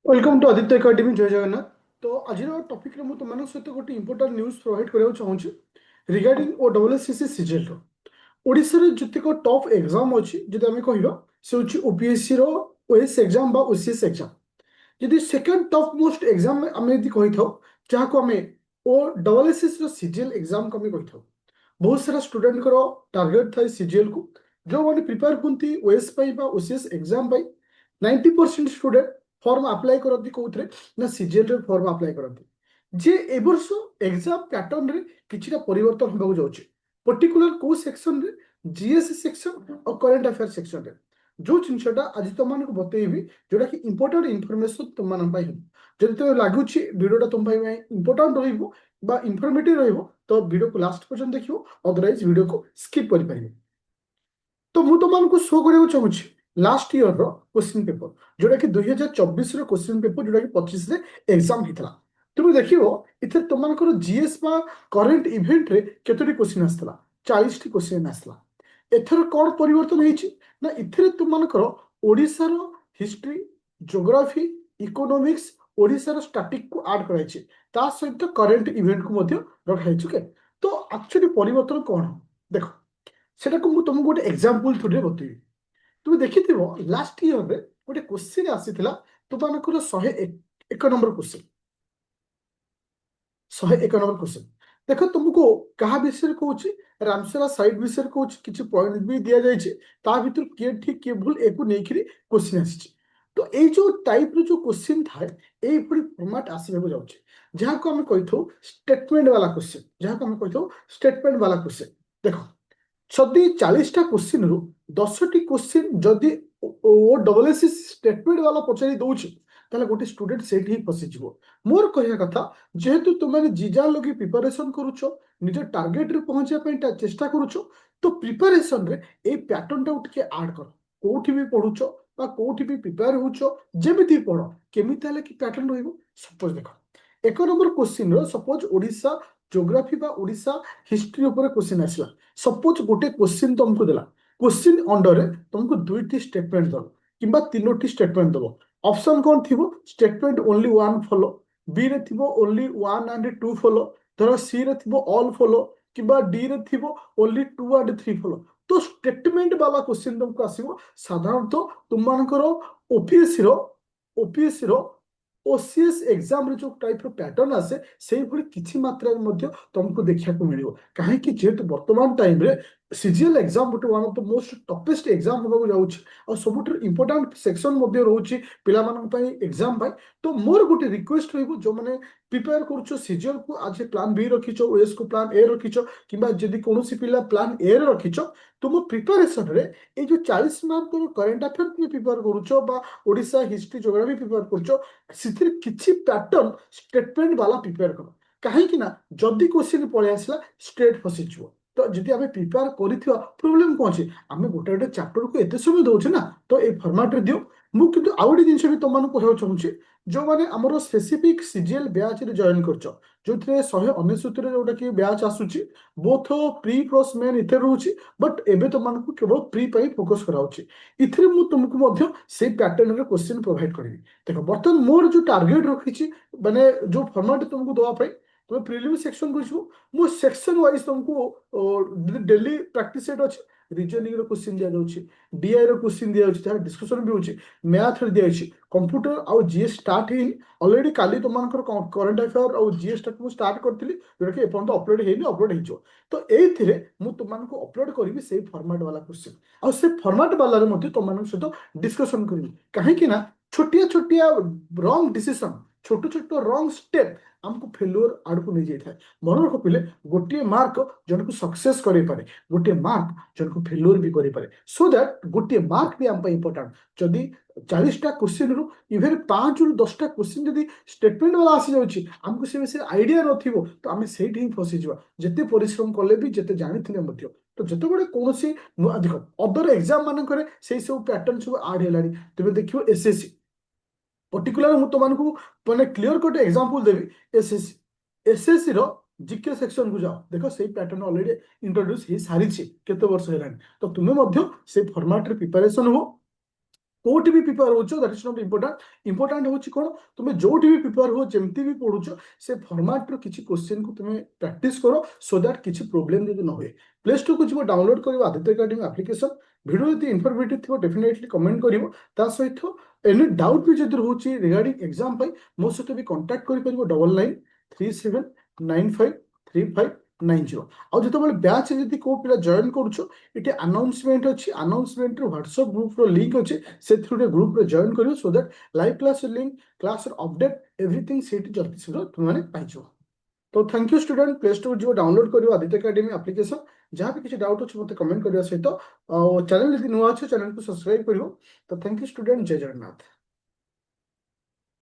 Welcome to Aditya academy जय जगन्नाथ। तो आज टॉपिक रे तुम सहित गोटे इंपोर्टाट न्यूज प्रोवाइड करने चाहूँगी regarding O double S C CGL Odisha रे जतिक टॉप एग्जाम अच्छी जब आम कह से हूँ ओपीएससी ओएस एग्जाम बा ओसीएस एग्जाम जदि सेकेंड टॉप मोस्ट एग्जाम आम यदि कही था जहाँ आम O double S C CGL exam को आम कही था बहुत सारा स्टूडेंट टार्गेट थाए सीजीएल को जो मैंने प्रिपेयर होती OS OCS exam 90% student form apply करती कौन ना सीजीएल रे फॉर्म अप्लाई करती जे ए वर्ष एग्जाम पैटर्न रे किछिटा परिवर्तन होबाक जाउछि पर्टिकुलर को सेक्शन रे जीएस सेक्शन और करंट अफेयर सेक्शन रे जो जिनसटा आज तुम मानक बतैबी जोटा कि इंपोर्टेंट इनफॉरमेशन तुम मान पाई जदि तो लागुछि वीडियोटा तुम पाई इंपोर्टेंट रहइबो बा इंफॉर्मेटिव रहइबो तो वीडियो को लास्ट पर्यंत देखियो अदरवाइज वीडियो को स्किप कर पारिबे। तो मु तुमको शो करने चाहूँगी लास्ट ईयर रो क्वेश्चन पेपर जोटा कि 2024 रो क्वेश्चन पेपर जोटा कि 25 रे एग्जाम होता तुम देखियो इथे तुमको जीएस बा करंट इवेंट रे केतोटी क्वेश्चन आसला 40 टी क्वेश्चन आसला एथर कौन परिवर्तन होईछि ना इथे तुमको ओडिसा रो हिस्ट्री ज्योग्राफी इकोनॉमिक्स ओडिसा रो स्टैटिक को ऐड कराइछि ता सहित करंट इवेंट को मध्य रखाइछि के तो एक्चुअली परिवर्तन कौन देखो सेटा को तुमको गोटे एग्जांपल थोड़े बतैबी तुम देखिथिबो लास्ट ईयर रे गोटे क्वेश्चन आसीथिला तुमको 101 नंबर क्वेश्चन 101 नंबर क्वेश्चन देखो तुमको कहा विषय कहूँ रामसरा साइड विषय कहूँ किसी पॉइंट भी दि जाए ता भीतर किए ठीक किए भूल एक नहीं क्वेश्चन आसी तो ये जो टाइप रो जो क्वेश्चन थाए ये फॉर्मेट आसवाक जाऊँचे जहाँ को आम कही स्टेटमेंट वाला क्वेश्चन जहाँ को आम कही स्टेटमेंट वाला क्वेश्चन देखो जदि 40टा क्वेश्चन रु 10टी क्वेश्चन जदि ओ डबल एस स्टेटमेंट वाला पचारि दौचे ताले गोटे स्टूडेंट सेठी ही फसीज मोर कहया कथा जेहेतु तुमने जीजा लगी प्रिपरेशन करूछ निज टार्गेट रे पहुंचा पे चेष्टा करूछ तो प्रिपरेशन रे ए पैटर्न टा उठके ऐड कर कोठी भी पढुछ बा कोठी भी प्रिपेयर होछ जेमिति पढ केमिति हले कि पैटर्न रहइबो सपोज देखो एक नंबर क्वेश्चन रो सपोज ओडिसा ज्योग्राफी बा ओडिसा हिस्ट्री ऊपर क्वेश्चन आसला सपोज गोटे क्वेश्चन तुमको देला क्वेश्चन अंडर तुमको दुईटी स्टेटमेंट दब कि तीनोटी स्टेटमेंट दब ऑप्शन कौन थी statement only one follow b रे थी only one and two follow धर सी रे थी ऑल फॉलो कि डी रे थी only two and three follow तो स्टेटमेंट वाला क्वेश्चन तुमको आसो साधारणतः तुमको ओपीएससी रो ओसीएस एग्जाम रे जो टाइप रो पैटर्न आसे से भली किछि मात्रा में मध्य तुमको देखा मिलियो काहे कि जेहेतु वर्तमान टाइम रे सीजीएल एग्जाम गोटे one of the most toughest exam होबा जाउछि और सबुठ इंपोर्टेंट सेक्शन मध्य रहउछि पिला मानन पई एग्जाम पई तो मोर गोटे रिक्वेस्ट रहइबो जो माने प्रिपेयर करूछो सीजीएल को आज प्लान बी रखिछो ओएस को प्लान ए रखिछो किबा जदी कोनोसी पिला प्लान ए रे रखिछो तुम प्रिपरेशन रे ए जो 40 मार्क करंट अफेयर तुम प्रिपेयर करूछो बा ओडिसा हिस्ट्री ज्योग्राफी प्रिपेयर करूछो सिथिर किछि पैटर्न स्टेटमेंट वाला प्रिपेयर करो कहीं ना जदि क्वेश्चन पळै आसला स्ट्रेट फसिଯିवो तो जदि आम प्रिपेयर कर प्रोब्लेम कौन अच्छे आम गोटे गोटे चैप्टर को एत समय दौचे ना तो ये फर्माट रे दियो मुझे आउ गोटे जिन भी तुमको कहना चाहूँगी जो मैंने आमर स्पेसिफिक सीजीएल बैच रे जॉइन कर जो 199 जोटा कि बैच आसूची बोथ प्री प्लस मेन इथे रोचे बट एबे तुमको केवल प्री पे फोकस कराउची इथे मु तुमको से पैटर्न रे क्वेश्चन प्रोवाइड करी देखो बर्तमान मोर जो टार्गेट रखी माने जो फॉर्मेट तुमको दवा तुम प्रिलिम सेक्शन को मु सेक्शन वाइज तुमको डेली प्रैक्टिस सेट अच्छे रीजनिंग रो क्वेश्चन दिया जाउची डीआई रो क्वेश्चन दिया जाउची तार डिस्कशन भी होची मैथ रे दिया जाउची कंप्यूटर और जीएस स्टार्ट हेनी ऑलरेडी काली तुमनकर करंट अफेयर और जीएस तक मु स्टार्ट करथिली जोटा कि एपन तो अपलोड हेनी अपलोड हेजो तो एथिरे मु तुमनको अपलोड करबी से फॉर्मेट वाला क्वेश्चन और से फॉर्मेट वाला रे मध्ये तुमनक सहित डिस्कशन करबी काहे कि ना छोटिया छोटिया रॉन्ग डिसीजन छोट छोट रॉन्ग स्टेप आमको फेल्युअर आड़ को नहीं जाए मन रख पिले गोटे मार्क जन को सक्सेस करे पारे गोटे मार्क जन को फेल्युअर भी करे पारे सो दैट गोटे मार्क भी आम इंपोर्टेंट जदि 40टा क्वेश्चन रु इभेन 5 रु 10टा क्वेश्चन जदि स्टेटमेंट वाला आसी जाउची हमको से विषय आइडिया नथिबो तो आम सेठी ही फसी जिवा जते परिश्रम कले भी जते जानिथिले मध्य तो जते बडे कोनोसी देखो अदर एग्जाम मान करे से सब पैटर्न सब आड हेलानी तुमे देखियो एसएससी पर्टिकुलर मु तुमको मैंने क्लियर कट एग्जांपल देवी एसएससी रो जीके सेक्शन को जाओ देखो से पैटर्न ऑलरेडी इंट्रोड्यूस ही सारी केते वर्ष हेलानी तो तुम्हें मध्य से फॉर्मेट रे प्रिपरेशन हो कोटी भी प्रिपेयर हो that is not important important होची कोन तुमे जोटी भी प्रिपेयर हो जेमती भी पढुचो से फॉर्मेट रो किछि क्वेश्चन को तुमे प्रैक्टिस करो सो दैट किछि प्रॉब्लम जदि न होए प्ले स्टोर को जिवो डाउनलोड करिवो आदित्य एकेडमी एप्लीकेशन वीडियो यदि इन्फॉर्मेटिव थिबो डेफिनेटली कमेंट करिवो ता सहित एनी डाउट भी जदि होची रिगार्डिंग एग्जाम पई मो सहित भी कांटेक्ट करि परिवो 9937953590 आ जतबेले बैच जदि को पिला जॉइन करूछो इटे अनाउंसमेंट अछि अनाउंसमेंट रो व्हाट्सएप ग्रुप रो लिंक अछि से थ्रू ग्रुप रे जॉइन करियो so that live class link class रो अपडेट एवरीथिंग सेठी जल्दी शीघ्र तुम माने पाइजो तो thank you student play store जो डाउनलोड करियो आदित्य एकेडमी एप्लीकेशन जहाँ भी किसी डाउट अच्छे मत कमेंट करिया सहित चैनल यदि नुआ अच्छे चैनल को सब्सक्राइब करियो तो थैंक यू स्टूडेंट जय जगन्नाथ।